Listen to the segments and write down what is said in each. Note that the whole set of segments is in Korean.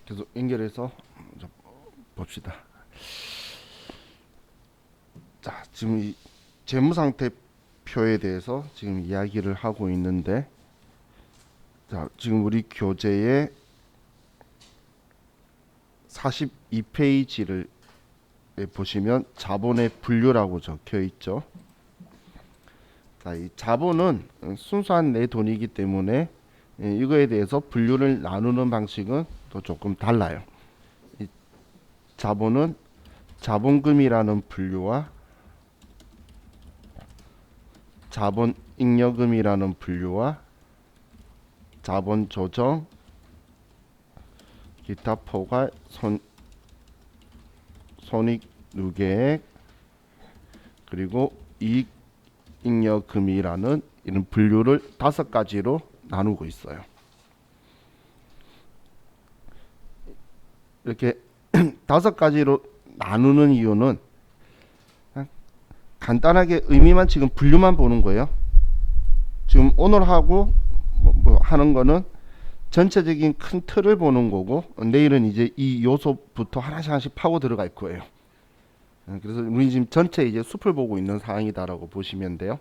계속 연결해서 좀 봅시다. 자, 지금 이 재무상태표에 대해서 지금 이야기를 하고 있는데, 자, 지금 우리 교재에 42페이지를 보시면 자본의 분류라고 적혀 있죠. 자, 이 자본은 순수한 내 돈이기 때문에 이거에 대해서 분류를 나누는 방식은 또 조금 달라요. 이 자본은 자본금이라는 분류와 자본잉여금이라는 분류와 자본조정, 기타 포괄, 손익누계액, 그리고 이익잉여금이라는 이런 분류를 5가지로 나누고 있어요. 이렇게 5가지로 나누는 이유는 간단하게 의미만 지금 분류만 보는 거예요. 지금 오늘 하고 뭐 하는 거는 전체적인 큰 틀을 보는 거고, 내일은 이제 이 요소부터 하나씩 하나씩 파고 들어갈 거예요. 그래서 우리 지금 전체 이제 숲을 보고 있는 상황이다라고 보시면 돼요.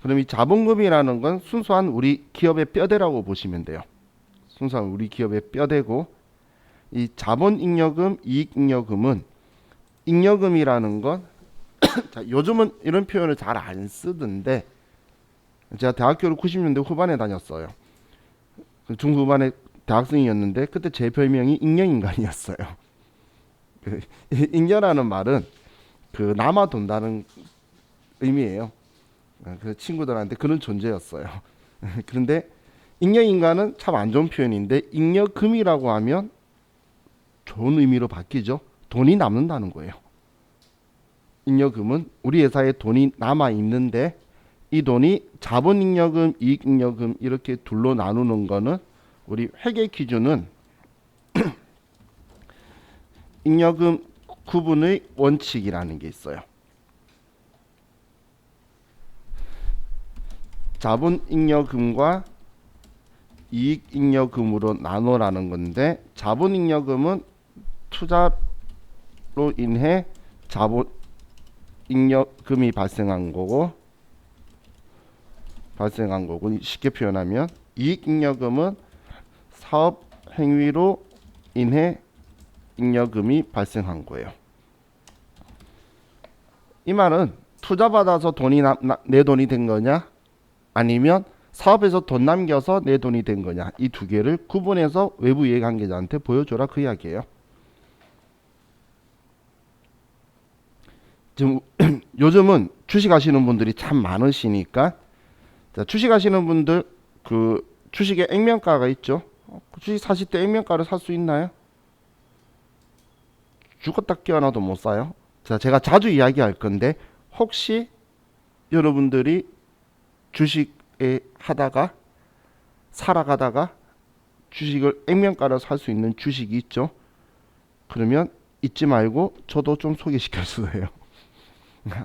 그럼 이 자본금이라는 건 순수한 우리 기업의 뼈대라고 보시면 돼요. 순수한 우리 기업의 뼈대고, 이 자본잉여금, 이익잉여금은 잉여금이라는 건 자, 요즘은 이런 표현을 잘 안 쓰던데, 제가 대학교를 90년대 후반에 다녔어요. 중후반에 대학생이었는데 그때 제 별명이 잉여인간이었어요. 잉여라는 말은 그 남아 돈다는 의미예요. 그 친구들한테 그런 존재였어요. 그런데 잉여인간은 참 안 좋은 표현인데, 잉여금이라고 하면 좋은 의미로 바뀌죠. 돈이 남는다는 거예요. 잉여금은 우리 회사에 돈이 남아 있는데, 이 돈이 자본잉여금, 이익잉여금 이렇게 둘로 나누는 거는 우리 회계 기준은 잉여금 구분의 원칙이라는 게 있어요. 자본잉여금과 이익잉여금으로 나누라는 건데, 자본잉여금은 투자로 인해 자본잉여금이 발생한 거고, 쉽게 표현하면 이익잉여금은 사업 행위로 인해 잉여금이 발생한 거예요. 이 말은 투자 받아서 내 돈이 된 거냐, 아니면 사업에서 돈 남겨서 내 돈이 된 거냐, 이 두 개를 구분해서 외부 이해관계자한테 보여줘라, 그 이야기예요. 지금 요즘은 주식하시는 분들이 참 많으시니까, 자, 주식하시는 분들 그 주식에 액면가가 있죠. 주식 사실 때 액면가를 살 수 있나요? 죽었다 깨어나도 못 사요. 자, 제가 자주 이야기할 건데, 혹시 여러분들이 주식에 하다가 살아가다가 주식을 액면가로 살 수 있는 주식이 있죠. 그러면 잊지 말고 저도 좀 소개시켜 주세요.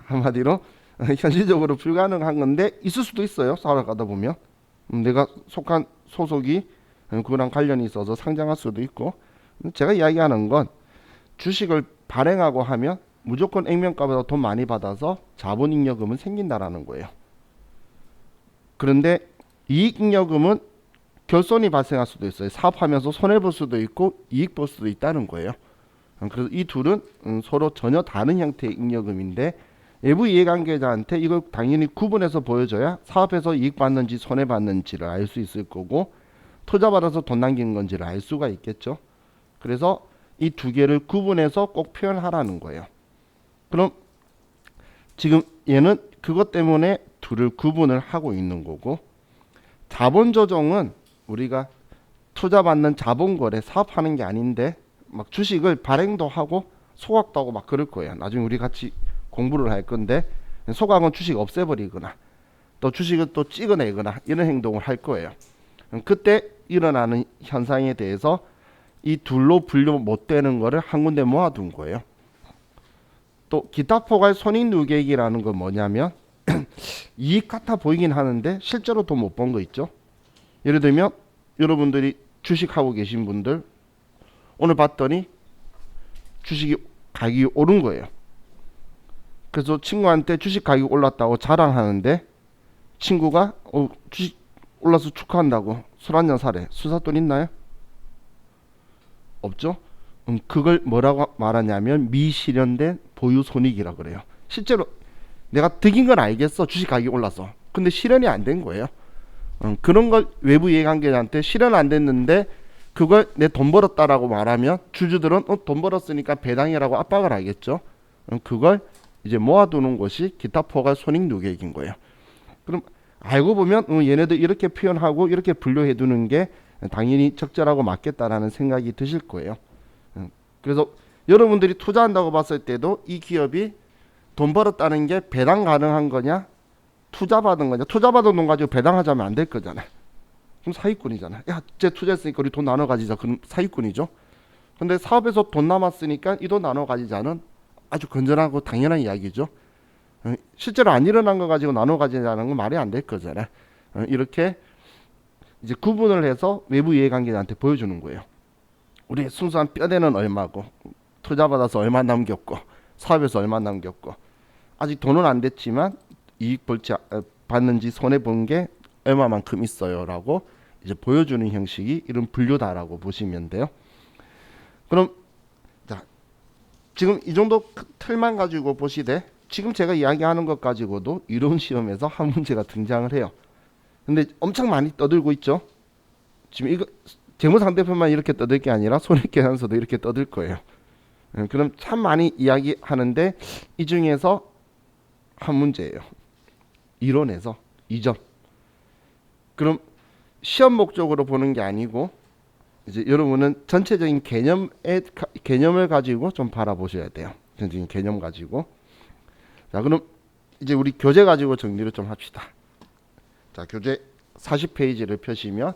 한마디로 현실적으로 불가능한 건데 있을 수도 있어요. 살아가다 보면 내가 속한 소속이 그거랑 관련이 있어서 상장할 수도 있고, 제가 이야기하는 건 주식을 발행하고 하면 무조건 액면가보다 돈 많이 받아서 자본잉여금은 생긴다라는 거예요. 그런데 이익잉여금은 결손이 발생할 수도 있어요. 사업하면서 손해볼 수도 있고 이익 볼 수도 있다는 거예요. 그래서 이 둘은 서로 전혀 다른 형태의 잉여금인데, 외부 이해관계자한테 이걸 당연히 구분해서 보여줘야 사업에서 이익 받는지 손해 받는지를 알 수 있을 거고, 투자 받아서 돈 남긴 건지를 알 수가 있겠죠. 그래서 이 두 개를 구분해서 꼭 표현하라는 거예요. 그럼 지금 얘는 그것 때문에 둘을 구분을 하고 있는 거고, 자본조정은 우리가 투자 받는 자본거래 사업하는 게 아닌데 막 주식을 발행도 하고 소각도 하고 막 그럴 거예요. 나중에 우리 같이 공부를 할 건데, 소각은 주식 없애버리거나 또 주식을 또 찍어내거나 이런 행동을 할 거예요. 그때 일어나는 현상에 대해서 이 둘로 분류 못 되는 거를 한 군데 모아둔 거예요. 또 기타 포괄 손익누계액이라는 건 뭐냐면 이익 같아 보이긴 하는데 실제로 돈 못 번 거 있죠. 예를 들면 여러분들이 주식하고 계신 분들 오늘 봤더니 주식이 가격이 오른 거예요. 그래서 친구한테 주식 가격이 올랐다고 자랑하는데 친구가 주식 올라서 축하한다고 술 한잔 사래. 술 살 돈 있나요? 없죠? 그걸 뭐라고 말하냐면 미실현된 보유 손익이라 그래요. 실제로 내가 득인 건 알겠어. 주식 가격이 올라서. 근데 실현이 안 된 거예요. 그런 걸 외부 이해관계자한테 실현 안 됐는데 그걸 내 돈 벌었다라고 말하면 주주들은 돈 벌었으니까 배당이라고 압박을 하겠죠. 그걸 이제 모아두는 것이 기타 포괄 손익 누계액인 거예요. 그럼 알고 보면 얘네들 이렇게 표현하고 이렇게 분류해 두는 게 당연히 적절하고 맞겠다라는 생각이 드실 거예요. 그래서 여러분들이 투자한다고 봤을 때도 이 기업이 돈 벌었다는 게 배당 가능한 거냐 투자 받은 거냐. 투자 받은 돈 가지고 배당하자면 안 될 거잖아. 그럼 사기꾼이잖아. 야, 쟤 투자했으니까 우리 돈 나눠 가지자. 그럼 사기꾼이죠. 근데 사업에서 돈 남았으니까 이 돈 나눠 가지자는 아주 건전하고 당연한 이야기죠. 실제로 안 일어난 거 가지고 나눠 가지자는 건 말이 안 될 거잖아. 이렇게 이제 구분을 해서 외부 이해관계자한테 보여주는 거예요. 우리 순수한 뼈대는 얼마고 투자 받아서 얼마 남겼고 사업에서 얼마 남겼고 아직 돈은 안 됐지만 이익 받는지 손해 본 게 얼마만큼 있어요라고 이제 보여주는 형식이 이런 분류다라고 보시면 돼요. 그럼 자 지금 이 정도 틀만 가지고 보시되 지금 제가 이야기하는 것 가지고도 이론 시험에서 한 문제가 등장을 해요. 근데 엄청 많이 떠들고 있죠. 지금 이거 재무상태표만 이렇게 떠들 게 아니라 손익계산서도 이렇게 떠들 거예요. 그럼 참 많이 이야기하는데 이 중에서 한 문제예요. 이론에서 2점. 그럼 시험 목적으로 보는 게 아니고 이제 여러분은 전체적인 개념을 가지고 좀 바라보셔야 돼요. 전체적인 개념 가지고. 자, 그럼 이제 우리 교재 가지고 정리를 좀 합시다. 자, 교재 40페이지를 펴시면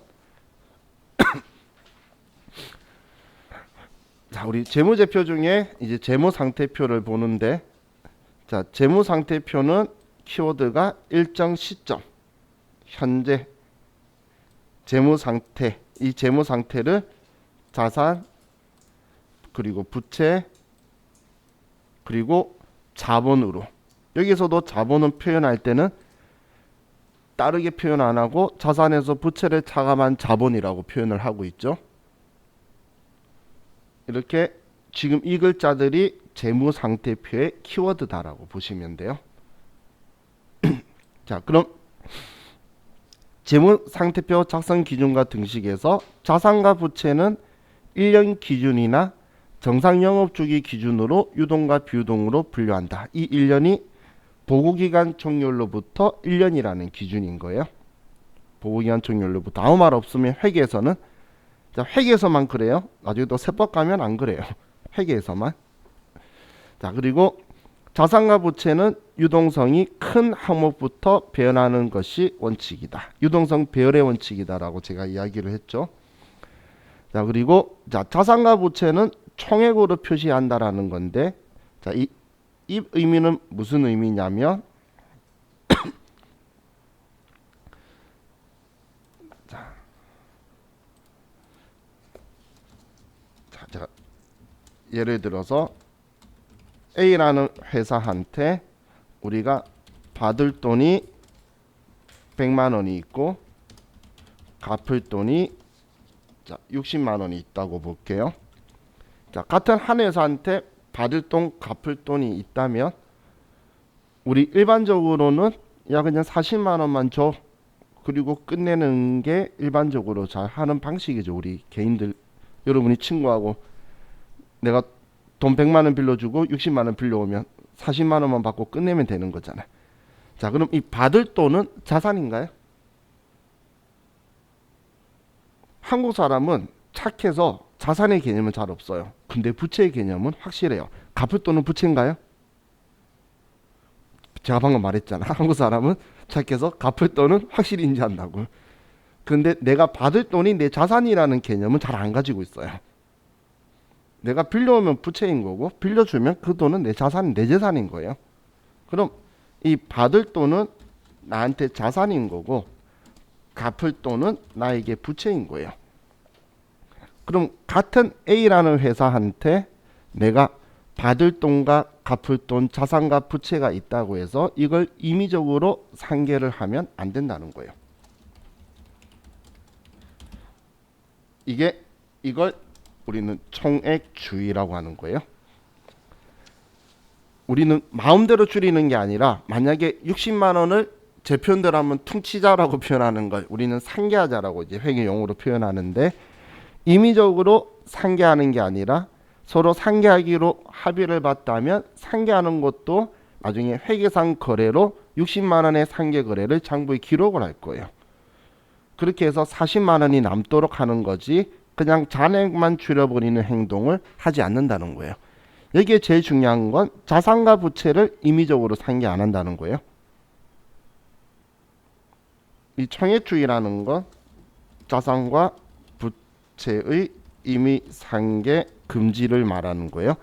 자, 우리 재무제표 중에 이제 재무상태표를 보는데 자, 재무상태표는 키워드가 일정 시점 현재 재무상태 이 재무상태를 자산 그리고 부채 그리고 자본으로 여기서도 자본은 표현할 때는 다르게 표현 안 하고 자산에서 부채를 차감한 자본이라고 표현을 하고 있죠. 이렇게 지금 이 글자들이 재무상태표의 키워드다라고 보시면 돼요. 자, 그럼 재무상태표 작성 기준과 등식에서 자산과 부채는 1년 기준이나 정상 영업주기 기준으로 유동과 비유동으로 분류한다. 이 1년이 보고기간 종료로부터 1년이라는 기준인 거예요. 보고기간 종료로부터. 아무 말 없으면 회계에서는 자, 회계에서만 그래요. 나중에 또 세법 가면 안 그래요. 회계에서만. 자, 그리고 자산과 부채는 유동성이 큰 항목부터 배열하는 것이 원칙이다. 유동성 배열의 원칙이다라고 제가 이야기를 했죠. 자, 그리고 자, 자산과 부채는 총액으로 표시한다라는 건데 자, 이 의미는 무슨 의미냐면 자, 제가 예를 들어서 A라는 회사한테 우리가 받을 돈이 100만 원이 있고 갚을 돈이 자, 60만 원이 있다고 볼게요. 자, 같은 한 회사한테 받을 돈, 갚을 돈이 있다면 우리 일반적으로는 야 그냥 40만 원만 줘. 그리고 끝내는 게 일반적으로 잘 하는 방식이죠. 우리 개인들 여러분이 친구하고 내가 돈 100만 원 빌려주고 60만 원 빌려오면 40만 원만 받고 끝내면 되는 거잖아요. 자, 그럼 이 받을 돈은 자산인가요? 한국 사람은 착해서 자산의 개념은 잘 없어요. 근데 부채의 개념은 확실해요. 갚을 돈은 부채인가요? 제가 방금 말했잖아. 한국 사람은 착해서 갚을 돈은 확실히 인지한다고. 근데 내가 받을 돈이 내 자산이라는 개념은 잘 안 가지고 있어요. 내가 빌려오면 부채인 거고 빌려주면 그 돈은 내 자산, 내 재산인 거예요. 그럼 이 받을 돈은 나한테 자산인 거고 갚을 돈은 나에게 부채인 거예요. 그럼 같은 A라는 회사한테 내가 받을 돈과 갚을 돈, 자산과 부채가 있다고 해서 이걸 임의적으로 상계를 하면 안 된다는 거예요. 이걸 우리는 총액주의라고 하는 거예요. 우리는 마음대로 줄이는 게 아니라 만약에 60만 원을 제 표현대로 하면 퉁치자라고 표현하는 걸 우리는 상계하자라고 이제 회계 용어로 표현하는데, 임의적으로 상계하는 게 아니라 서로 상계하기로 합의를 봤다면 상계하는 것도 나중에 회계상 거래로 60만 원의 상계 거래를 장부에 기록을 할 거예요. 그렇게 해서 40만 원이 남도록 하는 거지 그냥 잔액만 줄여버리는 행동을 하지 않는다는 거예요. 여기에 제일 중요한 건 자산과 부채를 임의적으로 상계 안 한다는 거예요. 이 총액주의라는 건 자산과 부채의 임의 상계 금지를 말하는 거예요.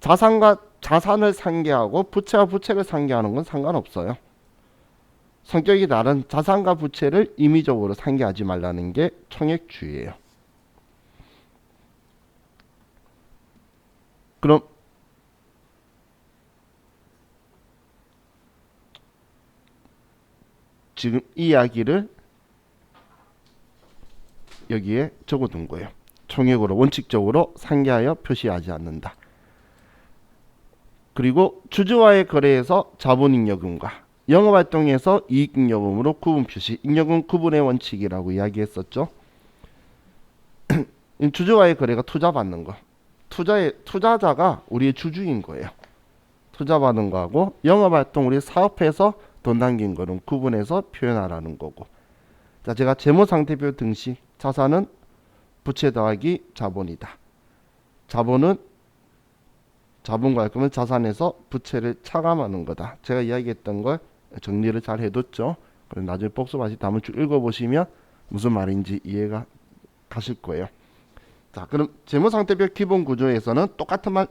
자산과 자산을 상계하고 부채와 부채를 상계하는 건 상관없어요. 성격이 다른 자산과 부채를 임의적으로 상계하지 말라는 게 총액주의예요. 그럼 지금 이 이야기를 여기에 적어둔 거예요. 총액으로 원칙적으로 상계하여 표시하지 않는다. 그리고 주주와의 거래에서 자본잉여금과 영업활동에서 이익잉여금으로 구분 표시, 잉여금 구분의 원칙이라고 이야기했었죠. 주주와의 거래가 투자받는 거, 투자자가 우리의 주주인 거예요. 투자받은 거하고 영업활동, 우리 사업해서 돈 남긴 거는 구분해서 표현하라는 거고. 자, 제가 재무상태표 등식, 자산은 부채 더하기 자본이다. 자본은 자본과 할 거면 자산에서 부채를 차감하는 거다. 제가 이야기했던 걸 정리를 잘 해뒀죠. 그럼 나중에 복습하시 다음을 쭉 읽어보시면 무슨 말인지 이해가 가실 거예요. 자, 그럼 재무상태표 기본 구조에서는 똑같은 말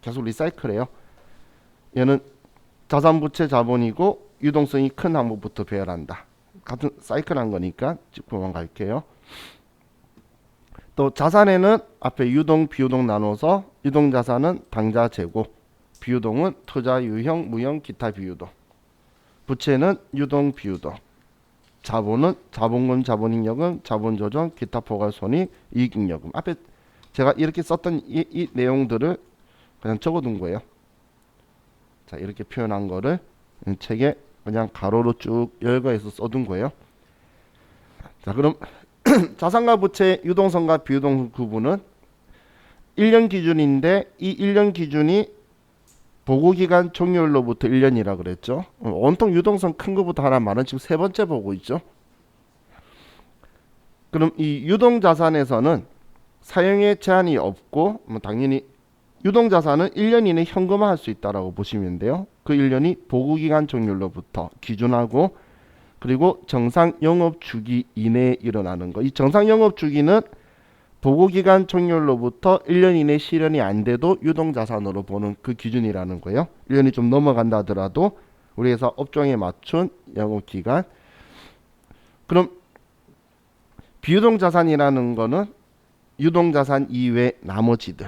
계속 리사이클해요. 얘는 자산, 부채, 자본이고 유동성이 큰 항목부터 배열한다. 같은 사이클한 거니까 짚고만 갈게요. 또 자산에는 앞에 유동, 비유동 나눠서 유동자산은 당좌 재고, 비유동은 투자, 유형, 무형, 기타 비유동. 부채는 유동, 비유동. 자본은 자본금, 자본잉여금, 자본조정, 기타 포괄손익, 이익잉여금. 앞에 제가 이렇게 썼던 이 내용들을 그냥 적어둔 거예요. 자, 이렇게 표현한 거를 책에 그냥 가로로 쭉 열거해서 써둔 거예요. 자, 그럼 자산과 부채 유동성과 비유동성 구분은 1년 기준인데 이 1년 기준이 보고기간 종료일로부터 1년이라 그랬죠. 온통 유동성 큰 거부터 하나 말은 지금 세 번째 보고 있죠. 그럼 이 유동자산에서는 사용에 제한이 없고 당연히 유동자산은 1년 이내 현금화할 수 있다라고 보시면 돼요. 그 1년이 보고기간 종료일로부터 기준하고, 그리고 정상 영업 주기 이내에 일어나는 거. 이 정상 영업 주기는 보고기간 종료일로부터 1년 이내 실현이 안 돼도 유동자산으로 보는 그 기준이라는 거예요. 1년이 좀 넘어간다 하더라도 우리 회사 업종에 맞춘 영업기간. 그럼 비유동자산이라는 거는 유동자산 이외 나머지들,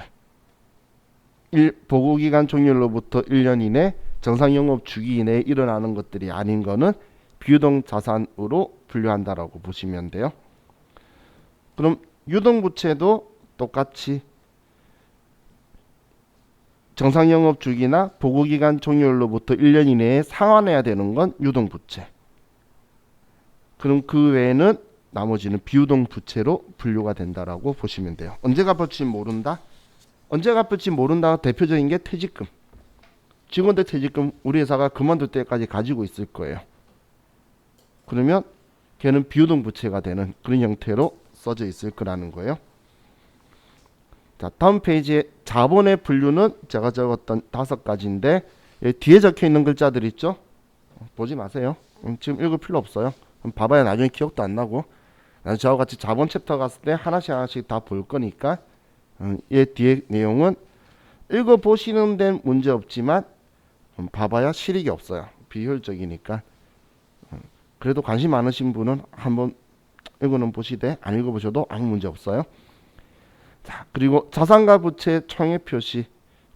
보고기간 종료일로부터 1년 이내 정상 영업 주기 이내에 일어나는 것들이 아닌 거는 비유동자산으로 분류한다라고 보시면 돼요. 그럼 유동부채도 똑같이 정상 영업 주기나 보고기간 종료일로부터 1년 이내에 상환해야 되는 건 유동부채. 그럼 그 외에는 나머지는 비유동부채로 분류가 된다라고 보시면 돼요. 언제 갚을지 모른다? 언제 갚을지 모른다가 대표적인 게 퇴직금. 직원들 퇴직금 우리 회사가 그만둘 때까지 가지고 있을 거예요. 그러면 걔는 비유동부채가 되는 그런 형태로 써져 있을 거라는 거예요. 자, 다음 페이지에 자본의 분류는 제가 적었던 5가지인데 뒤에 적혀 있는 글자들 있죠? 보지 마세요. 지금 읽을 필요 없어요. 봐봐야 나중에 기억도 안 나고. 저와 같이 자본 챕터 갔을 때 하나씩 하나씩 다 볼 거니까 얘 뒤에 내용은 읽어보시는 데는 문제 없지만 봐봐야 실익이 없어요. 비효율적이니까. 그래도 관심 많으신 분은 한번 읽어는 보시되 안 읽어보셔도 아무 문제 없어요. 그리고 자산과 부채 총액 표시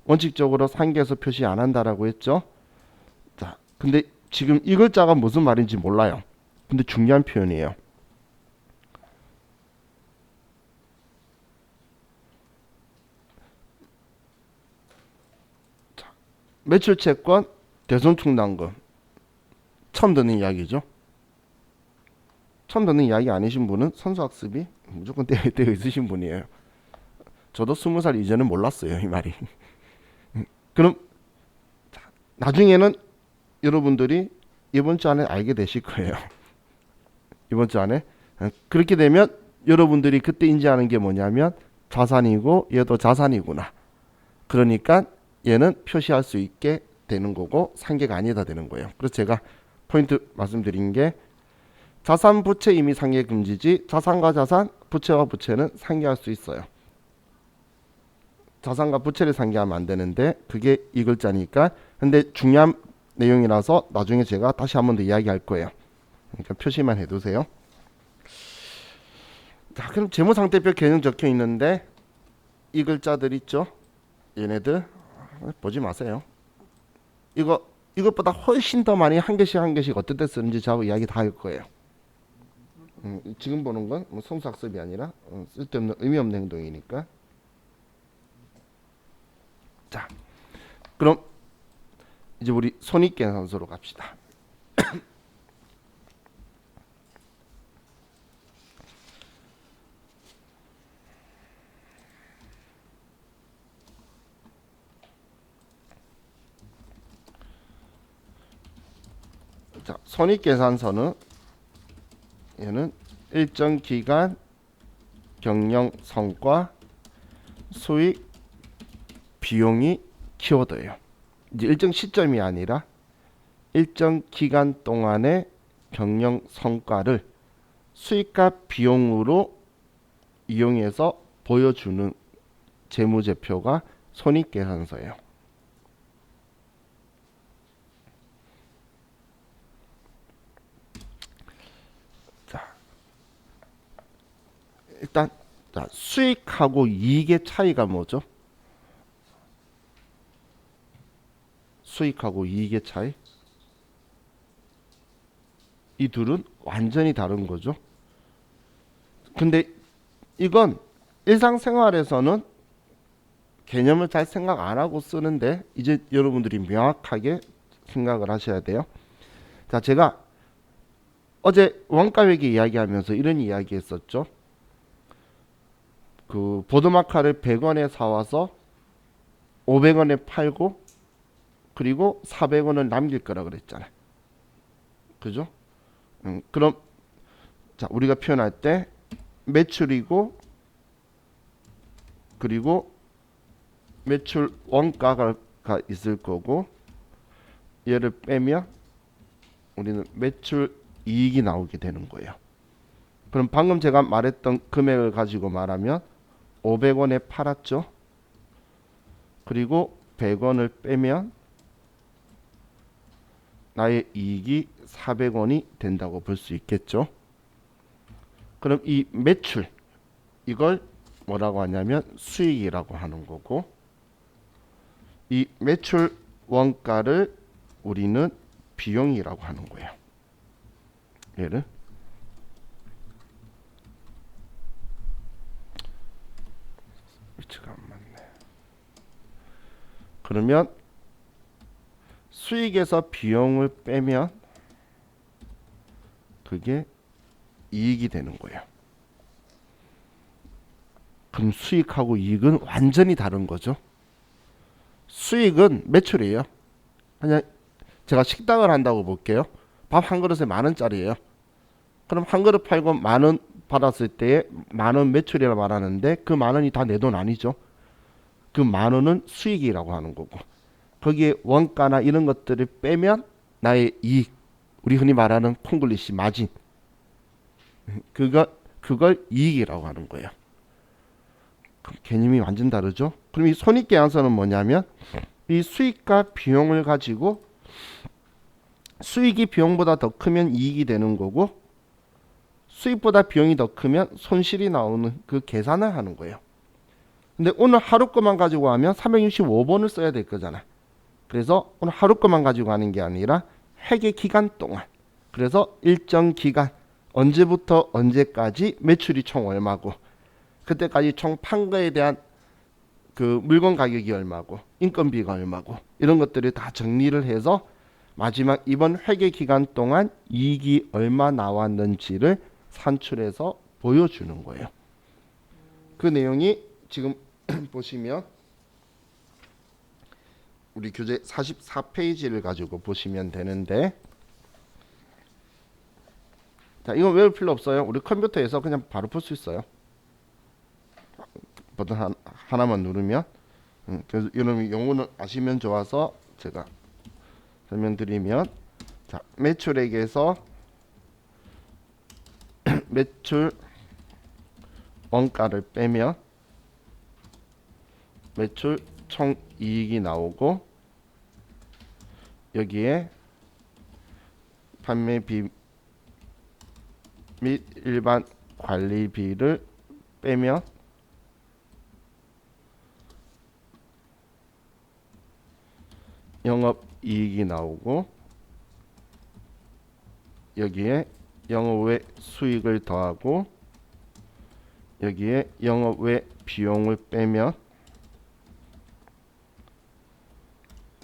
원칙적으로 상계에서 표시 안 한다라고 했죠. 자, 근데 지금 이 글자가 무슨 말인지 몰라요. 근데 중요한 표현이에요. 자, 매출채권, 대손충당금 처음 듣는 이야기죠. 처음 듣는 이야기 아니신 분은 선수학습이 무조건 되어 있으신 분이에요. 저도 20살 이전은 몰랐어요, 이 말이. 그럼 나중에는 여러분들이 이번 주 안에 알게 되실 거예요. 이번 주 안에. 그렇게 되면 여러분들이 그때 인지하는 게 뭐냐면 자산이고 얘도 자산이구나. 그러니까 얘는 표시할 수 있게 되는 거고 상계가 아니다 되는 거예요. 그래서 제가 포인트 말씀드린 게 자산 부채 이미 상계 금지지 자산과 자산, 부채와 부채는 상계할 수 있어요. 자산과 부채를 상계하면 안 되는데 그게 이 글자니까. 근데 중요한 내용이라서 나중에 제가 다시 한 번 더 이야기할 거예요. 그러니까 표시만 해두세요. 자, 그럼 재무상태표 개념 적혀 있는데 이 글자들 있죠? 얘네들 보지 마세요. 이것보다 훨씬 더 많이 한 개씩 어떨 때 쓰는지 저하고 이야기 다 할 거예요. 지금 보는 건 뭐 성수학습이 아니라 쓸데없는 의미 없는 행동이니까. 자, 그럼 이제 우리 손익계산서로 갑시다. 자, 손익계산서는 얘는 일정 기간 경영 성과 수익 비용이 키워드예요. 이제 일정 시점이 아니라 일정 기간 동안의 경영 성과를 수익과 비용으로 이용해서 보여주는 재무제표가 손익계산서예요. 자, 일단 수익하고 이익의 차이가 뭐죠? 수익하고 이익의 차이. 이 둘은 완전히 다른 거죠. 근데 이건 일상생활에서는 개념을 잘 생각 안 하고 쓰는데 이제 여러분들이 명확하게 생각을 하셔야 돼요. 자, 제가 어제 원가회계 이야기하면서 이런 이야기 했었죠. 그 보드마카를 100원에 사와서 500원에 팔고 그리고 400원을 남길 거라 그랬잖아요. 그죠? 그럼 자, 우리가 표현할 때 매출이고 그리고 매출 원가가 있을 거고 얘를 빼면 우리는 매출 이익이 나오게 되는 거예요. 그럼 방금 제가 말했던 금액을 가지고 말하면 500원에 팔았죠. 그리고 100원을 빼면 나의 이익이 400원이 된다고 볼 수 있겠죠. 그럼 이 매출 이걸 뭐라고 하냐면 수익이라고 하는 거고 이 매출 원가를 우리는 비용이라고 하는 거예요. 얘를 위치가 안 맞네. 그러면 수익에서 비용을 빼면 그게 이익이 되는 거예요. 그럼 수익하고 이익은 완전히 다른 거죠. 수익은 매출이에요. 그냥 제가 식당을 한다고 볼게요. 밥 한 그릇에 10,000원짜리예요. 그럼 한 그릇 팔고 10,000원 받았을 때에 10,000원 매출이라 말하는데 그 10,000원이 다 내 돈 아니죠. 그 10,000원은 수익이라고 하는 거고 거기에 원가나 이런 것들을 빼면 나의 이익, 우리 흔히 말하는 콩글리시 마진, 그걸 이익이라고 하는 거예요. 그럼 개념이 완전 다르죠. 그럼 이 손익계산서는 뭐냐면 이 수익과 비용을 가지고 수익이 비용보다 더 크면 이익이 되는 거고 수익보다 비용이 더 크면 손실이 나오는 그 계산을 하는 거예요. 근데 오늘 하루 거만 가지고 하면 365번을 써야 될 거잖아. 그래서 오늘 하루 거만 가지고 하는 게 아니라 회계 기간 동안, 그래서 일정 기간 언제부터 언제까지 매출이 총 얼마고 그때까지 총 판 거에 대한 그 물건 가격이 얼마고 인건비가 얼마고 이런 것들을 다 정리를 해서 마지막 이번 회계 기간 동안 이익이 얼마 나왔는지를 산출해서 보여주는 거예요. 그 내용이 지금 보시면 우리 교재 44페이지를 가지고 보시면 되는데, 자, 이건 외울 필요 없어요. 우리 컴퓨터에서 그냥 바로 풀 수 있어요. 버튼 하나만 누르면. 그래서 여러분 용어는 아시면 좋아서 제가 설명드리면, 자, 매출액에서 매출 원가를 빼면 매출 총 이익이 나오고, 여기에 판매비 및 일반 관리비를 빼면 영업이익이 나오고, 여기에 영업외 수익을 더하고 여기에 영업외 비용을 빼면,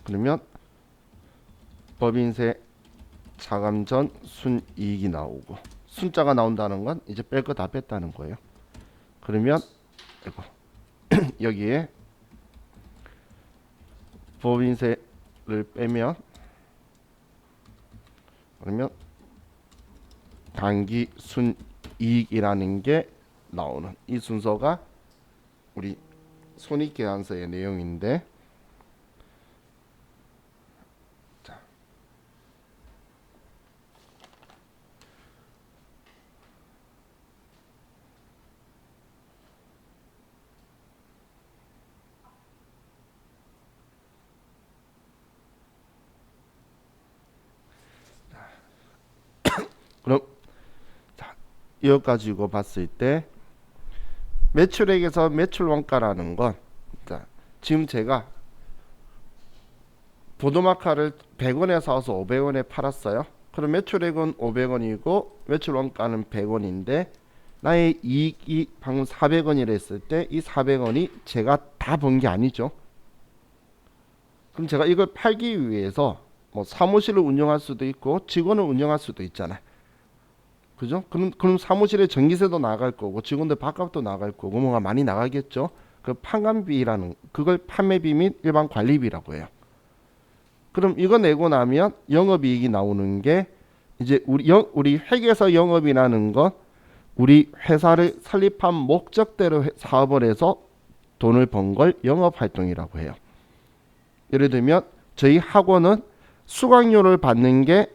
그러면 법인세 차감 전 순이익이 나오고, 순자가 나온다는 건 이제 뺄 거 다 뺐다는 거예요. 그러면 여기에 법인세를 빼면, 그러면 단기 순이익이라는 게 나오는, 이 순서가 우리 손익계산서의 내용인데, 자, 그럼 자, 이거 가지고 봤을 때 매출액에서 매출 원가라는 건, 자, 지금 제가 보도마카를 100원에 사서 500원에 팔았어요. 그럼 매출액은 500원이고 매출 원가는 100원인데 나의 이익이 방금 400원이라 했을 때 이 400원이 제가 다 번 게 아니죠. 그럼 제가 이걸 팔기 위해서 뭐 사무실을 운영할 수도 있고 직원을 운영할 수도 있잖아요. 그죠? 그럼 사무실에 전기세도 나갈 거고 직원들 밥값도 나갈 거고 뭐가 많이 나가겠죠. 그 판관비라는, 그걸 판매비 및 일반 관리비라고 해요. 그럼 이거 내고 나면 영업이익이 나오는 게, 이제 우리 회계에서 영업이라는 건 우리 회사를 설립한 목적대로 사업을 해서 돈을 번 걸 영업활동이라고 해요. 예를 들면 저희 학원은 수강료를 받는 게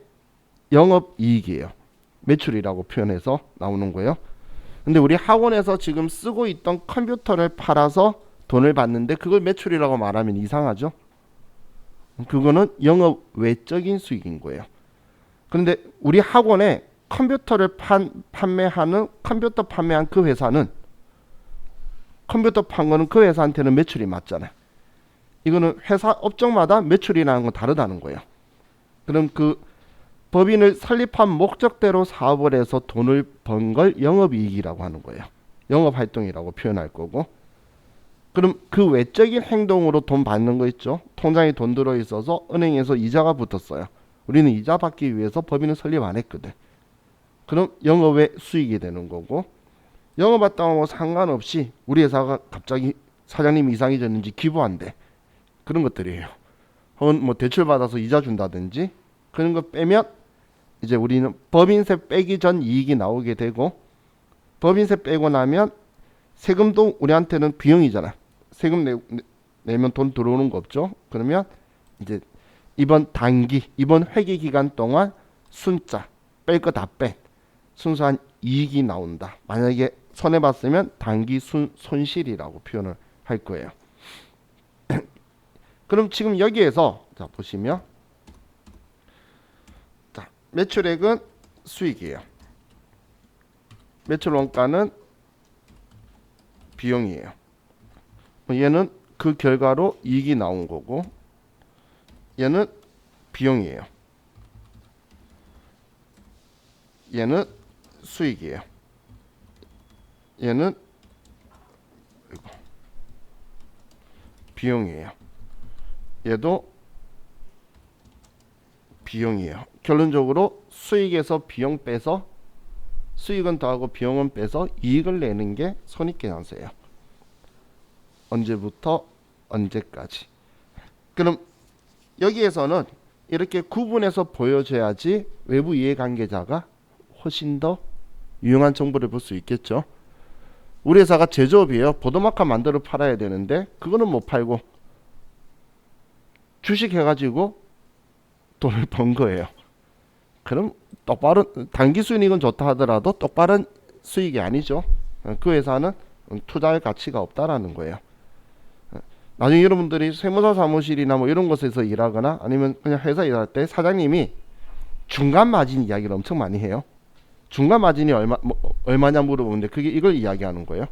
영업이익이에요. 매출이라고 표현해서 나오는 거예요. 근데 우리 학원에서 지금 쓰고 있던 컴퓨터를 팔아서 돈을 받는데 그걸 매출이라고 말하면 이상하죠. 그거는 영업 외적인 수익인 거예요. 그런데 우리 학원에 컴퓨터를 판매하는, 컴퓨터 판매한 그 회사는, 컴퓨터 판 거는 그 회사한테는 매출이 맞잖아요. 이거는 회사 업종마다 매출이라는 건 다르다는 거예요. 그럼 그 법인을 설립한 목적대로 사업을 해서 돈을 번 걸 영업이익이라고 하는 거예요. 영업활동이라고 표현할 거고, 그럼 그 외적인 행동으로 돈 받는 거 있죠. 통장에 돈 들어 있어서 은행에서 이자가 붙었어요. 우리는 이자 받기 위해서 법인을 설립 안 했거든. 그럼 영업외 수익이 되는 거고, 영업했다고 뭐 상관없이 우리 회사가 갑자기 사장님 이상해졌는지 기부한대, 그런 것들이에요. 혹은 뭐 대출 받아서 이자 준다든지 그런 거 빼면 이제 우리는 법인세 빼기 전 이익이 나오게 되고, 법인세 빼고 나면 세금도 우리한테는 비용이잖아. 세금 내면 돈 들어오는 거 없죠. 그러면 이제 이번 회계 기간 동안 순자 뺄 거 다 뺀 순수한 이익이 나온다. 만약에 손해 봤으면 단기 손실이라고 표현을 할 거예요. 그럼 지금 여기에서 자 보시면, 자, 매출액은 수익이에요. 매출 원가는 비용이에요. 얘는 그 결과로 이익이 나온 거고 얘는 비용이에요. 얘는 수익이에요. 얘는 비용이에요. 얘도 비용이에요. 결론적으로 수익에서 비용 빼서 수익은 더하고 비용은 빼서 이익을 내는 게 손익계산서예요. 언제부터 언제까지. 그럼 여기에서는 이렇게 구분해서 보여줘야지 외부 이해관계자가 훨씬 더 유용한 정보를 볼 수 있겠죠. 우리 회사가 제조업이에요. 보도마카 만들어 팔아야 되는데 그거는 못 팔고 주식 해가지고 돈을 번 거예요. 그럼 똑바른 단기 순이익은 좋다 하더라도 똑바른 수익이 아니죠. 그 회사는 투자할 가치가 없다라는 거예요. 나중에 여러분들이 세무사 사무실이나 뭐 이런 곳에서 일하거나 아니면 그냥 회사 일할 때 사장님이 중간 마진 이야기를 엄청 많이 해요. 중간 마진이 얼마냐 물어보는데 그게 이걸 이야기하는 거예요.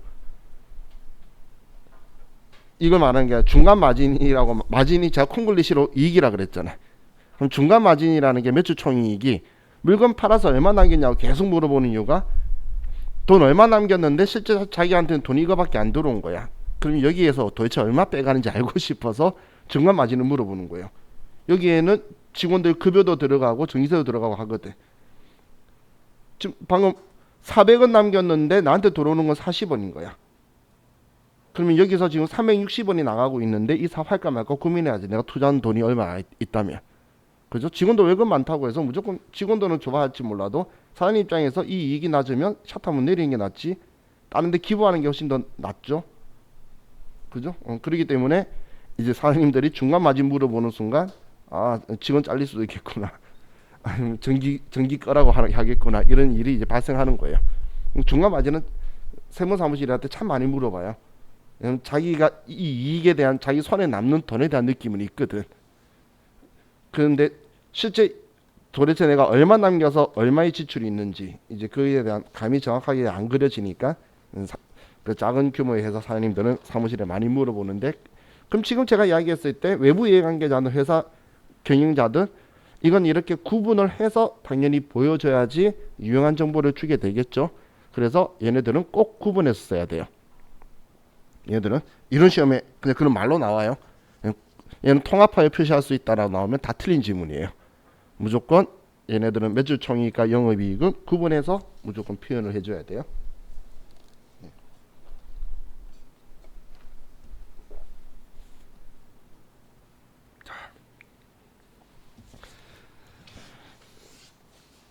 이걸 말하는 게 아니라 중간 마진이라고 마진이 제가 콩글리시로 이익이라 그랬잖아요. 그럼 중간 마진이라는 게 매출 총이익이 물건 팔아서 얼마 남겼냐고 계속 물어보는 이유가 돈 얼마 남겼는데 실제 자기한테는 돈 이거밖에 안 들어온 거야. 그럼 여기에서 도대체 얼마 빼가는지 알고 싶어서 중간 마진을 물어보는 거예요. 여기에는 직원들 급여도 들어가고 정기세도 들어가고 하거든. 지금 방금 400원 남겼는데 나한테 들어오는 건 40원인 거야. 그러면 여기서 지금 360원이 나가고 있는데 이 사업 할까 말까 고민해야지. 내가 투자한 돈이 얼마 있다면. 그죠? 직원도 월급 많다고 해서 무조건 직원들은 좋아할지 몰라도 사장님 입장에서 이 이익이 낮으면 샷 한번 내리는 게 낫지. 다른 데 기부하는 게 훨씬 더 낫죠. 그죠? 그렇기 때문에 이제 사장님들이 중간 마진 물어보는 순간 아 직원 잘릴 수도 있겠구나. 아니면 전기 꺼라고 하겠구나. 이런 일이 이제 발생하는 거예요. 중간 마진은 세무사무실한테 참 많이 물어봐요. 자기가 이 이익에 대한 자기 손에 남는 돈에 대한 느낌은 있거든. 그런데 실제 도대체 내가 얼마 남겨서 얼마의 지출이 있는지 이제 그에 대한 감이 정확하게 안 그려지니까 그 작은 규모의 회사 사장님들은 사무실에 많이 물어보는데 그럼 지금 제가 이야기했을 때 외부 이해관계자는 회사 경영자들 이건 이렇게 구분을 해서 당연히 보여줘야지 유용한 정보를 주게 되겠죠. 그래서 얘네들은 꼭 구분해서 써야 돼요. 얘들은 이런 시험에 그냥 그런 말로 나와요. 얘는 통합하여 표시할 수 있다라고 나오면 다 틀린 지문이에요. 무조건 얘네들은 매출 총이익과 영업이익은 구분해서 무조건 표현을 해줘야 돼요.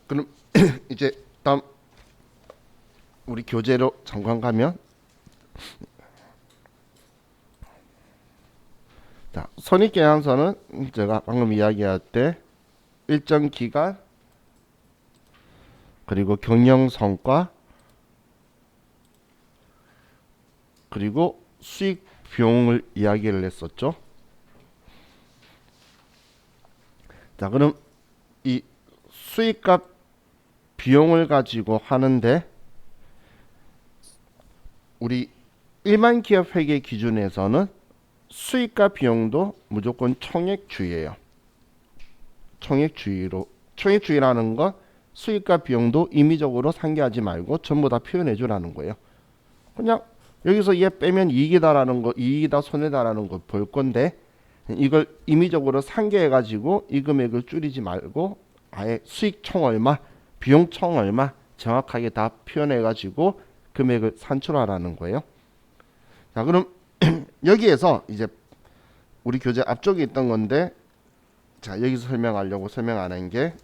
그럼 이제 다음 우리 교재로 잠깐 가면 자, 손익계산서는 제가 방금 이야기할 때 일정 기간 그리고 경영 성과 그리고 수익 비용을 이야기를 했었죠. 자, 그럼 이 수익과 비용을 가지고 하는데 우리 일반 기업 회계 기준에서는 수익과 비용도 무조건 총액주의예요. 총액주의라는 건 수익과 비용도 임의적으로 상기하지 말고 전부 다 표현해 주라는 거예요. 그냥 여기서 얘 빼면 이익이다라는 거, 이익이다 손해다라는 거 볼 건데 이걸 임의적으로 상기해 가지고 이 금액을 줄이지 말고 아예 수익 총 얼마, 비용 총 얼마 정확하게 다 표현해 가지고 금액을 산출하라는 거예요. 자, 그럼 여기에서 이제 우리 교재 앞쪽에 있던 건데 자, 여기서 설명하려고 설명 안 한 게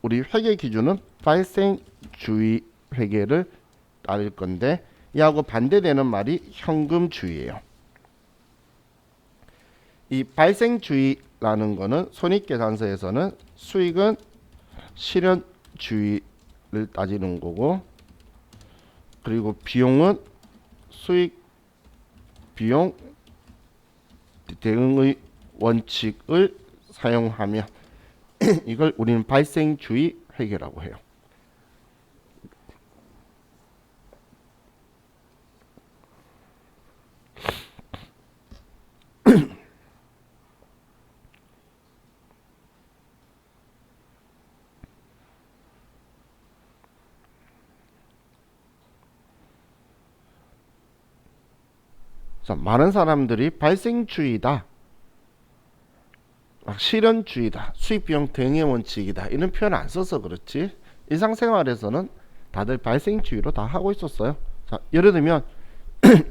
우리 회계 기준은 발생주의 회계를 따를 건데 이하고 반대되는 말이 현금주의예요. 이 발생주의라는 거는 손익계산서에서는 수익은 실현주의를 따지는 거고 그리고 비용은 수익 비용 대응의 원칙을 사용하며 이걸 우리는 발생주의 회계라고 해요. 자, 많은 사람들이 발생주의다, 실현주의다, 수익비용 대응의 원칙이다 이런 표현 안 써서 그렇지 일상생활에서는 다들 발생주의로 다 하고 있었어요. 자, 예를 들면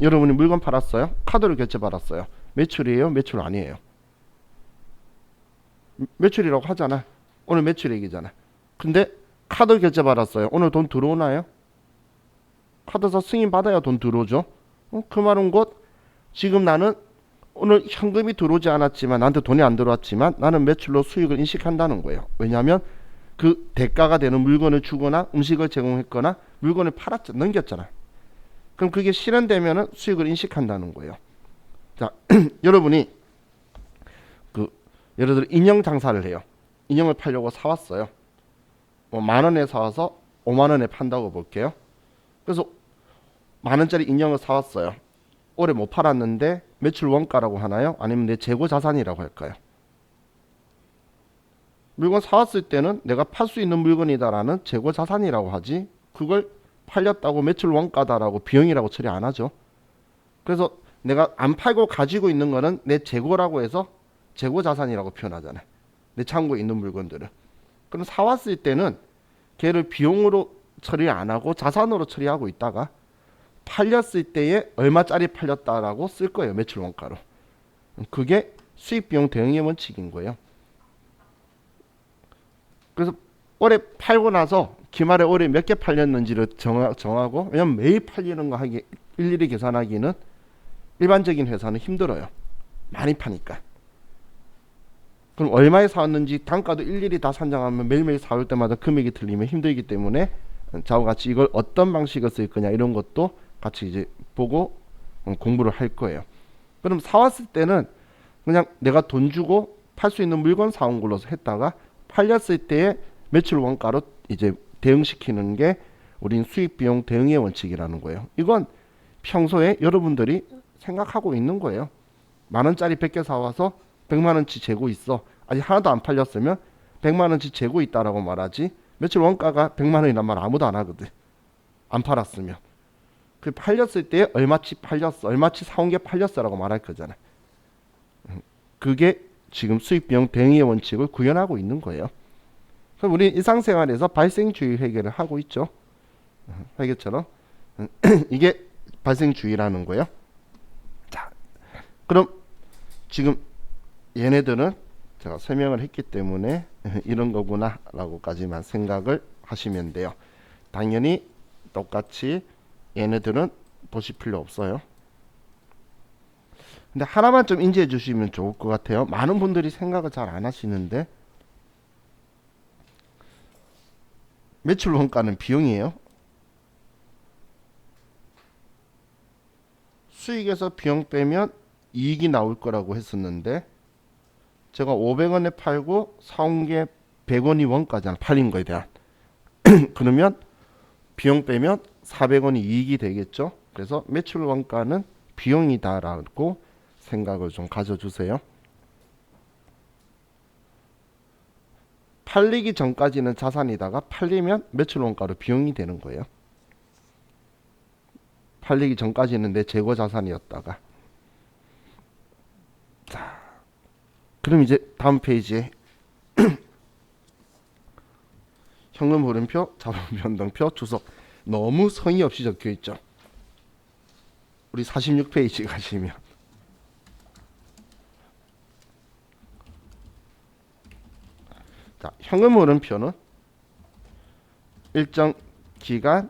여러분이 물건 팔았어요. 카드로 결제 받았어요. 매출이에요? 매출 아니에요? 매출이라고 하잖아. 오늘 매출액이잖아. 근데 카드 결제 받았어요. 오늘 돈 들어오나요? 카드사 승인 받아야 돈 들어오죠. 그 말은 곧 지금 나는 오늘 현금이 들어오지 않았지만, 나한테 돈이 안 들어왔지만 나는 매출로 수익을 인식한다는 거예요. 왜냐하면 그 대가가 되는 물건을 주거나 음식을 제공했거나 물건을 팔았잖아, 넘겼잖아. 그럼 그게 실현되면은 수익을 인식한다는 거예요. 자, 여러분이 예를 들어 인형 장사를 해요. 인형을 팔려고 사왔어요. 뭐 만 원에 사와서 5만 원에 판다고 볼게요. 그래서 만 원짜리 인형을 사왔어요. 올해 못 팔았는데 매출 원가라고 하나요? 아니면 내 재고 자산이라고 할까요? 물건 사왔을 때는 내가 팔 수 있는 물건이다라는 재고 자산이라고 하지, 그걸 팔렸다고 매출 원가다라고 비용이라고 처리 안 하죠. 그래서 내가 안 팔고 가지고 있는 거는 내 재고라고 해서 재고 자산이라고 표현하잖아요. 내 창고에 있는 물건들을. 그럼 사왔을 때는 걔를 비용으로 처리 안 하고 자산으로 처리하고 있다가 팔렸을 때에 얼마짜리 팔렸다라고 쓸 거예요. 매출 원가로. 그게 수익 비용 대응의 원칙인 거예요. 그래서 올해 팔고 나서 기말에 올해 몇 개 팔렸는지를 정하고, 왜냐면 매일 팔리는 거 하기 일일이 계산하기는 일반적인 회사는 힘들어요. 많이 파니까. 그럼 얼마에 사왔는지 단가도 일일이 다 산정하면 매일매일 사올 때마다 금액이 틀리면 힘들기 때문에 저와 같이 이걸 어떤 방식을 쓸 거냐 이런 것도 같이 이제 보고 공부를 할 거예요. 그럼 사왔을 때는 그냥 내가 돈 주고 팔 수 있는 물건 사온 걸로 했다가 팔렸을 때의 매출 원가로 이제 대응시키는 게 우린 수익 비용 대응의 원칙이라는 거예요. 이건 평소에 여러분들이 생각하고 있는 거예요. 만 원짜리 100개 사와서 100만 원치 재고 있어. 아직 하나도 안 팔렸으면 100만 원치 재고 있다라고 말하지, 매출 원가가 100만 원이란 말 아무도 안 하거든. 안 팔았으면. 그 팔렸을 때 얼마치 팔렸어, 얼마치 사온 게 팔렸어라고 말할 거잖아. 그게 지금 수익 비용 대응의 원칙을 구현하고 있는 거예요. 그럼 우리 일상생활에서 발생주의 회계를 하고 있죠. 회계처럼. 이게 발생주의라는 거예요. 자, 그럼 지금 얘네들은 제가 설명을 했기 때문에 이런 거구나 라고까지만 생각을 하시면 돼요. 당연히 똑같이 얘네들은 보실 필요 없어요. 근데 하나만 좀 인지해 주시면 좋을 것 같아요. 많은 분들이 생각을 잘 안 하시는데, 매출 원가는 비용이에요. 수익에서 비용 빼면 이익이 나올 거라고 했었는데, 제가 500원에 팔고 사온 게 100원이 원가잖아. 팔린 거에 대한. 그러면 비용 빼면 400원이 이익이 되겠죠. 그래서 매출 원가는 비용이다라고 생각을 좀 가져주세요. 팔리기 전까지는 자산이다가 팔리면 매출 원가로 비용이 되는 거예요. 팔리기 전까지는 내 재고 자산이었다가. 자, 그럼 이제 다음 페이지에 현금 흐름표, 자본 변동표, 주석 너무 성의 없이 적혀 있죠. 우리 46페이지 가시면 자, 현금 흐름표는 일정 기간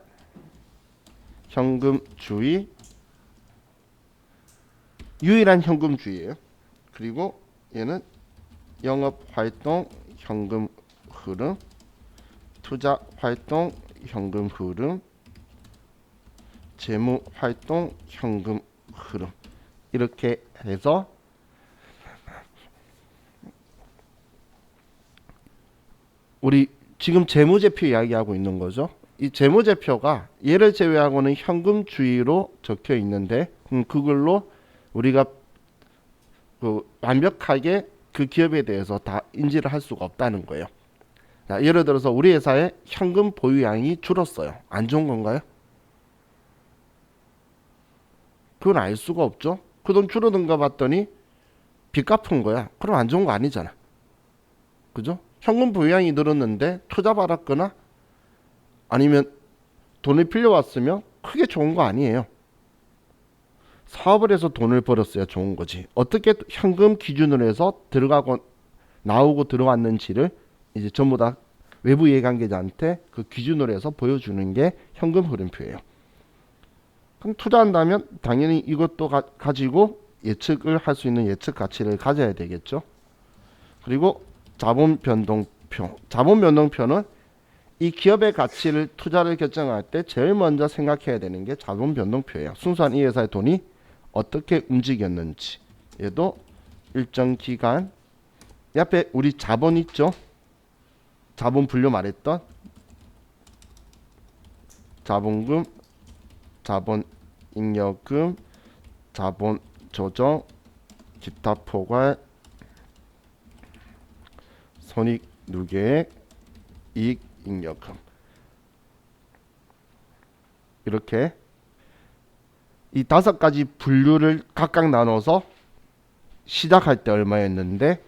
현금주의, 유일한 현금주의예요. 그리고 얘는 영업활동 현금 흐름, 투자활동 현금 흐름, 재무활동 현금 흐름, 이렇게 해서 우리 지금 재무제표 이야기하고 있는 거죠. 이 재무제표가 얘를 제외하고는 현금주의로 적혀 있는데, 그걸로 우리가 완벽하게 그 기업에 대해서 다 인지를 할 수가 없다는 거예요. 자, 예를 들어서 우리 회사의 현금 보유량이 줄었어요. 안 좋은 건가요? 그건 알 수가 없죠. 그 돈 줄어든가 봤더니 빚 갚은 거야. 그럼 안 좋은 거 아니잖아. 그죠? 현금 부양이 늘었는데 투자 받았거나 아니면 돈이 빌려왔으면 크게 좋은 거 아니에요. 사업을 해서 돈을 벌었어야 좋은 거지. 어떻게 현금 기준으로 해서 들어가고 나오고 들어왔는지를 이제 전부 다 외부 이해관계자한테 그 기준으로 해서 보여주는 게 현금 흐름표예요. 그럼 투자한다면 당연히 이것도 가지고 예측을 할 수 있는 예측 가치를 가져야 되겠죠. 그리고 자본 변동표. 자본 변동표는 이 기업의 가치를 투자를 결정할 때 제일 먼저 생각해야 되는 게 자본 변동표예요. 순수한 이 회사의 돈이 어떻게 움직였는지. 얘도 일정 기간. 옆에 우리 자본 있죠. 자본 분류 말했던 자본금, 자본 잉여금, 자본 조정, 기타 포괄, 손익 누계액, 이익 잉여금. 이렇게 이 5가지 분류를 각각 나눠서 시작할 때 얼마였는데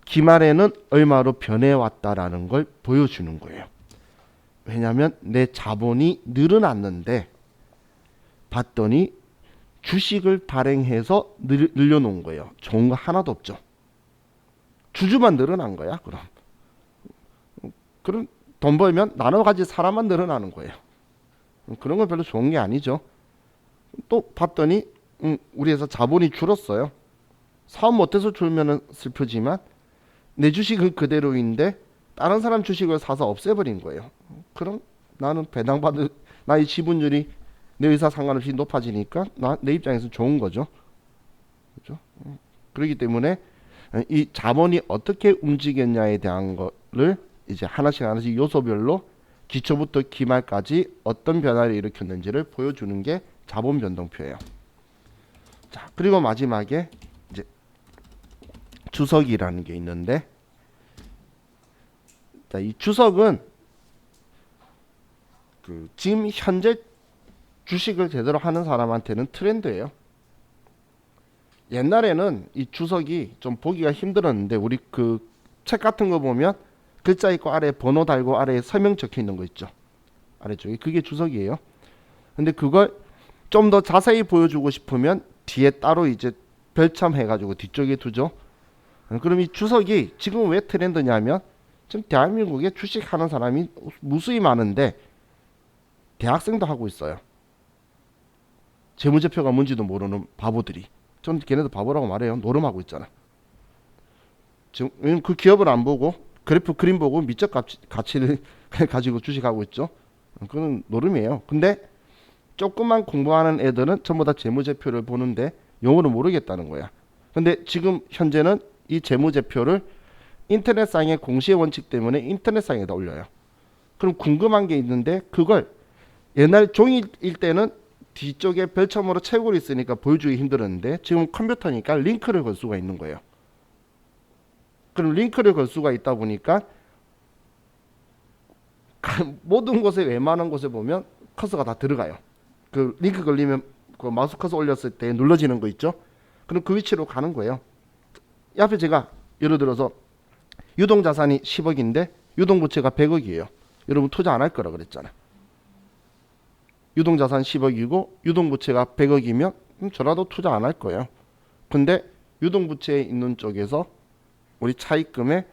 기말에는 얼마로 변해왔다라는 걸 보여주는 거예요. 왜냐하면 내 자본이 늘어났는데 봤더니 주식을 발행해서 늘려놓은 거예요. 좋은 거 하나도 없죠. 주주만 늘어난 거야. 그럼 돈 벌면 나눠 가질 사람만 늘어나는 거예요. 그런 건 별로 좋은 게 아니죠. 또 봤더니 우리 회사 자본이 줄었어요. 사업 못해서 줄면은 슬프지만 내 주식은 그대로인데 다른 사람 주식을 사서 없애버린 거예요. 그럼 나는 배당받을 나의 지분율이 내 회사 상관없이 높아지니까 내 입장에서 좋은 거죠. 그렇죠? 그렇기 때문에 이 자본이 어떻게 움직였냐에 대한 거를 이제 하나씩 요소별로 기초부터 기말까지 어떤 변화를 일으켰는지를 보여주는 게 자본 변동표예요. 자, 그리고 마지막에 이제 주석이라는 게 있는데, 자, 이 주석은 지금 현재 주식을 제대로 하는 사람한테는 트렌드예요. 옛날에는 이 주석이 좀 보기가 힘들었는데 우리 그 책 같은 거 보면 글자 있고 아래에 번호 달고 아래에 설명 적혀 있는 거 있죠. 아래쪽에 그게 주석이에요. 근데 그걸 좀 더 자세히 보여주고 싶으면 뒤에 따로 이제 별참 해가지고 뒤쪽에 두죠. 그럼 이 주석이 지금 왜 트렌드냐면 지금 대한민국에 주식하는 사람이 무수히 많은데 대학생도 하고 있어요. 재무제표가 뭔지도 모르는 바보들이. 저는 걔네들 바보라고 말해요. 노름하고 있잖아. 지금 그 기업을 안 보고 그래프 그림 보고 미적 가치를 가지고 주식하고 있죠. 그건 노름이에요. 근데 조금만 공부하는 애들은 전부 다 재무제표를 보는데 용어를 모르겠다는 거야. 근데 지금 현재는 이 재무제표를 인터넷상의 공시의 원칙 때문에 인터넷상에다 올려요. 그럼 궁금한 게 있는데 그걸 옛날 종이일 때는 뒤쪽에 별첨으로 채굴이 있으니까 보여주기 힘들었는데 지금 컴퓨터니까 링크를 걸 수가 있는 거예요. 그럼 링크를 걸 수가 있다 보니까 모든 곳에 웬만한 곳에 보면 커서가 다 들어가요. 그 링크 걸리면 그 마우스 커서 올렸을 때 눌러지는 거 있죠. 그럼 그 위치로 가는 거예요. 이 앞에 제가 예를 들어서 유동자산이 10억인데 유동부채가 100억이에요. 여러분 투자 안 할 거라 그랬잖아. 유동자산 10억이고 유동부채가 100억이면 저라도 투자 안 할 거예요. 근데 유동부채에 있는 쪽에서 우리 차입금에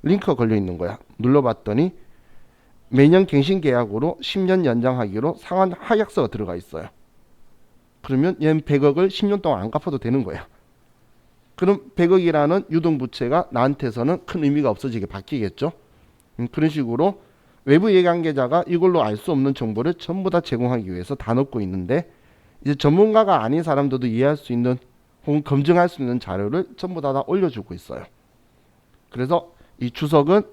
링크가 걸려 있는 거야. 눌러봤더니 매년 갱신계약으로 10년 연장하기로 상한 하약서가 들어가 있어요. 그러면 얘는 100억을 10년 동안 안 갚아도 되는 거야. 그럼 100억이라는 유동부채가 나한테서는 큰 의미가 없어지게 바뀌겠죠. 그런 식으로 외부 이해관계자가 이걸로 알 수 없는 정보를 전부 다 제공하기 위해서 다 넣고 있는데 이제 전문가가 아닌 사람들도 이해할 수 있는 혹은 검증할 수 있는 자료를 전부 다 올려주고 있어요. 그래서 이 주석은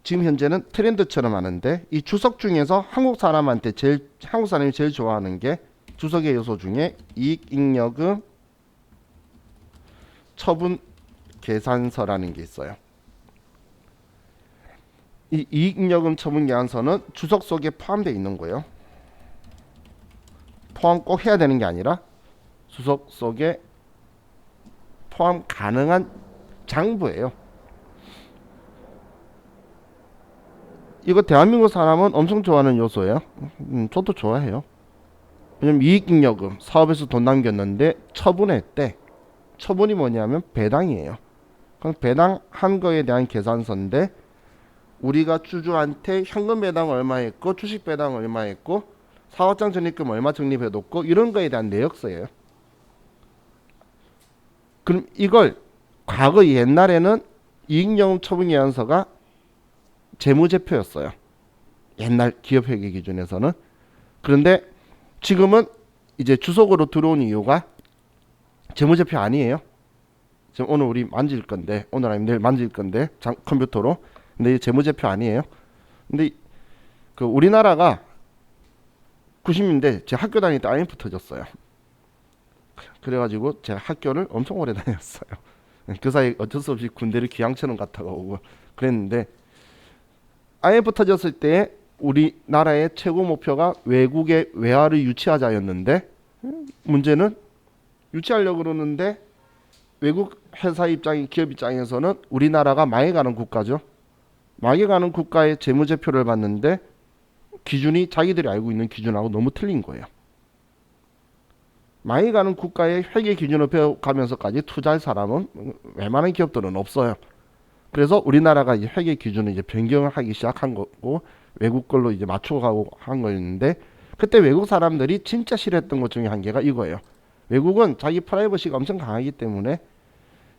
지금 현재는 트렌드처럼 하는데 이 주석 중에서 한국 사람이 제일 좋아하는 게 주석의 요소 중에 이익잉여금 처분 계산서라는 게 있어요. 이 이익잉여금 처분 계산서는 주석 속에 포함되어 있는 거예요. 포함 꼭 해야 되는 게 아니라 주석 속에 포함 가능한 장부예요. 이거 대한민국 사람은 엄청 좋아하는 요소예요. 저도 좋아해요. 왜냐면 이익잉여금 사업에서 돈 남겼는데 처분했대. 처분이 뭐냐면 배당이에요. 그럼 배당한 거에 대한 계산서인데 우리가 주주한테 현금 배당 얼마 했고 주식 배당 얼마 했고 사업장 적립금 얼마 적립해뒀고 이런 거에 대한 내역서예요. 그럼 이걸 과거 옛날에는 이익여금 처분계산서가 재무제표였어요. 옛날 기업회계 기준에서는. 그런데 지금은 이제 주석으로 들어온 이유가 재무제표 아니에요. 지금 오늘 우리 만질 건데 오늘 아니면 내일 만질 건데 컴퓨터로. 근데 이 재무제표 아니에요. 근데 그 우리나라가 90년대 제 학교 다닐 때 IMF 터졌어요. 그래가지고 제가 학교를 엄청 오래 다녔어요. 그 사이 어쩔 수 없이 군대를 귀향처럼 갔다가 오고 그랬는데 IMF 터졌을 때 우리나라의 최고 목표가 외국의 외화를 유치하자였는데 문제는 유치하려고 그러는데 외국 회사 입장이 기업 입장에서는 우리나라가 망해가는 국가죠. 망해가는 국가의 재무제표를 봤는데 기준이 자기들이 알고 있는 기준하고 너무 틀린 거예요. 망해가는 국가의 회계 기준을 배워가면서까지 투자할 사람은 웬만한 기업들은 없어요. 그래서 우리나라가 이제 회계 기준을 이제 변경을 하기 시작한 거고 외국 걸로 이제 맞춰가고 한 거였는데 그때 외국 사람들이 진짜 싫어했던 것 중에 한 개가 이거예요. 외국은 자기 프라이버시가 엄청 강하기 때문에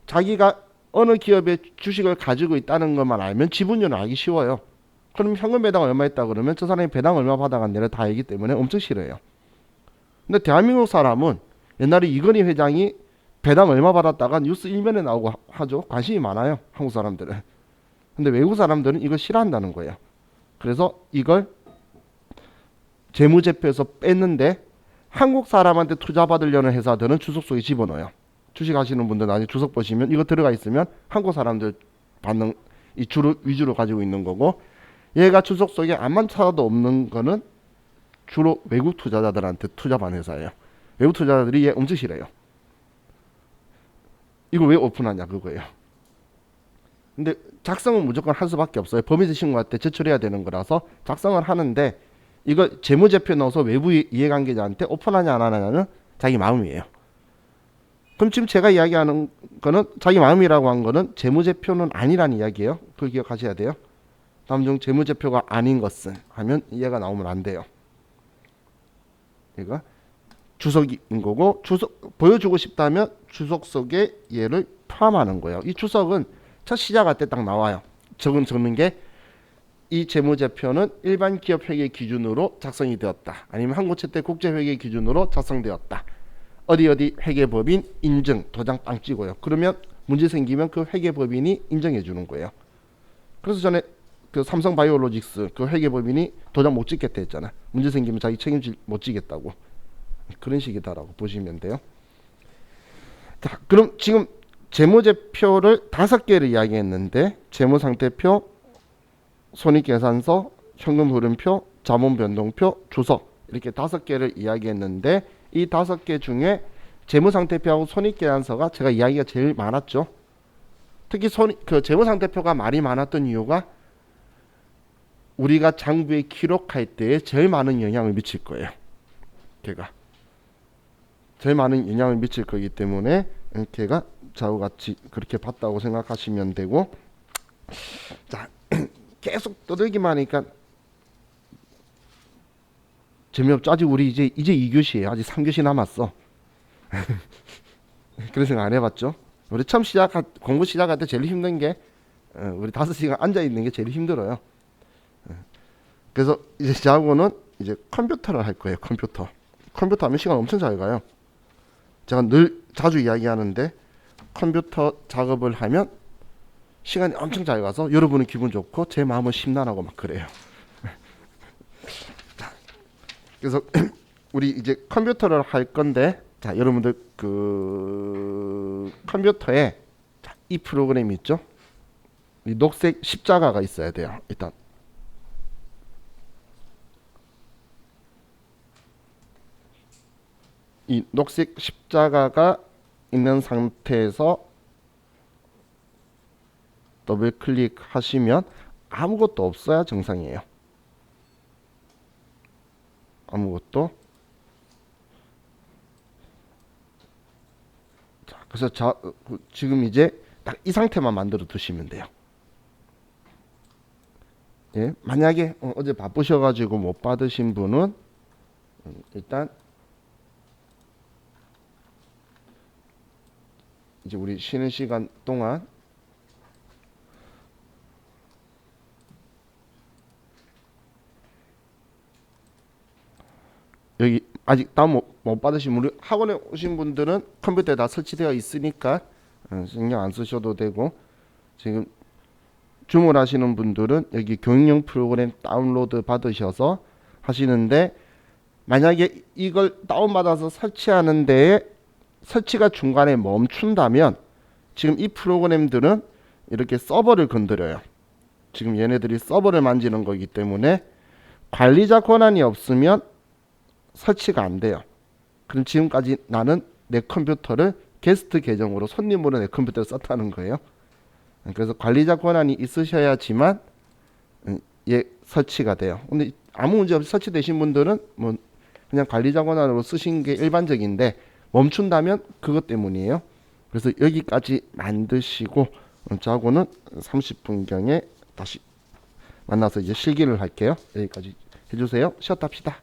자기가 어느 기업의 주식을 가지고 있다는 것만 알면 지분율을 알기 쉬워요. 그럼 현금 배당 얼마 했다 그러면 저 사람이 배당 얼마 받아갔냐를 다 알기 때문에 엄청 싫어요. 근데 대한민국 사람은 옛날에 이건희 회장이 배당 얼마 받았다가 뉴스 일면에 나오고 하죠. 관심이 많아요. 한국 사람들은. 근데 외국 사람들은 이걸 싫어한다는 거예요. 그래서 이걸 재무제표에서 뺐는데 한국 사람한테 투자 받으려는 회사들은 주석 속에 집어넣어요. 주식 하시는 분들 나중에 주석 보시면 이거 들어가 있으면 한국 사람들 받는 이 주를 위주로 가지고 있는 거고 얘가 주석 속에 암만 찾아도 없는 거는 주로 외국 투자자들한테 투자받는 회사예요. 외국 투자자들이 얘 엄청 싫어요. 이걸 왜 오픈하냐 그거예요. 근데 작성은 무조건 할 수밖에 없어요. 법인세 신고할 때 제출해야 되는 거라서 작성을 하는데 이거 재무제표 넣어서 외부 이해관계자한테 오픈하냐 안 하냐는 자기 마음이에요. 그럼 지금 제가 이야기하는 거는 자기 마음이라고 한 거는 재무제표는 아니란 이야기예요. 그걸 기억하셔야 돼요. 다음 중 재무제표가 아닌 것은 하면 이해가 나오면 안 돼요. 이거 주석인 거고 주석 보여주고 싶다면 주석 속에 얘를 포함하는 거예요. 이 주석은 첫 시작할 때 딱 나와요. 적는 게 이 재무제표는 일반 기업 회계 기준으로 작성이 되었다. 아니면 한국채택 국제회계 기준으로 작성되었다. 어디 회계법인 인증 도장 빵 찍어요. 그러면 문제 생기면 그 회계법인이 인정해 주는 거예요. 그래서 전에 그 삼성바이오로직스 그 회계법인이 도장 못 찍겠다 했잖아. 문제 생기면 자기 책임질 못 지겠다고. 그런 식이다라고 보시면 돼요. 자, 그럼 지금 재무제표를 5개를 이야기했는데 재무상태표, 손익계산서, 현금흐름표, 자본변동표, 주석 이렇게 5개를 이야기했는데 이 5개 중에 재무상태표하고 손익계산서가 제가 이야기가 제일 많았죠. 특히 그 재무상태표가 말이 많았던 이유가 우리가 장부에 기록할 때에 제일 많은 영향을 미칠 거예요. 걔가 제일 많은 영향을 미칠 거기 때문에 걔가 좌우 같이 그렇게 봤다고 생각하시면 되고 자 계속 떠들기만 하니까 재미없죠. 아직 우리 이제 2교시에요. 아직 3교시 남았어. 그런 생각 안 해봤죠? 우리 처음 공부 시작할 때 제일 힘든 게 우리 5시간 앉아 있는 게 제일 힘들어요. 그래서 이제 저하고는 이제 컴퓨터를 할 거예요. 컴퓨터 하면 시간 엄청 잘 가요. 제가 늘 자주 이야기하는데 컴퓨터 작업을 하면 시간이 엄청 잘 가서 여러분은 기분 좋고 제 마음은 심란하고 막 그래요. 자, 그래서 우리 이제 컴퓨터를 할 건데 자 여러분들 그 컴퓨터에 자, 이 프로그램이 있죠. 이 녹색 십자가가 있어야 돼요. 일단 이 녹색 십자가가 있는 상태에서 더블 클릭하시면 아무것도 없어야 정상이에요. 아무것도. 자, 그래서 지금 이제 딱 이 상태만 만들어 두시면 돼요. 예, 만약에 어제 바쁘셔가지고 못 받으신 분은 일단 이제 우리 쉬는 시간 동안 여기 아직 다운 못 받으신 분, 학원에 오신 분들은 컴퓨터에 다 설치되어 있으니까 신경 안 쓰셔도 되고, 지금 주문하시는 분들은 여기 교육용 프로그램 다운로드 받으셔서 하시는데, 만약에 이걸 다운받아서 설치하는 데에 설치가 중간에 멈춘다면 지금 이 프로그램들은 이렇게 서버를 건드려요. 지금 얘네들이 서버를 만지는 거기 때문에 관리자 권한이 없으면 설치가 안 돼요. 그럼 지금까지 나는 내 컴퓨터를 게스트 계정으로 손님으로 내 컴퓨터를 썼다는 거예요. 그래서 관리자 권한이 있으셔야지만 얘 설치가 돼요. 근데 아무 문제 없이 설치되신 분들은 뭐 그냥 관리자 권한으로 쓰신 게 일반적인데, 멈춘다면 그것 때문이에요. 그래서 여기까지 만드시고 저하고는 30분경에 다시 만나서 이제 실기를 할게요. 여기까지 해주세요. 쉬었다 합시다.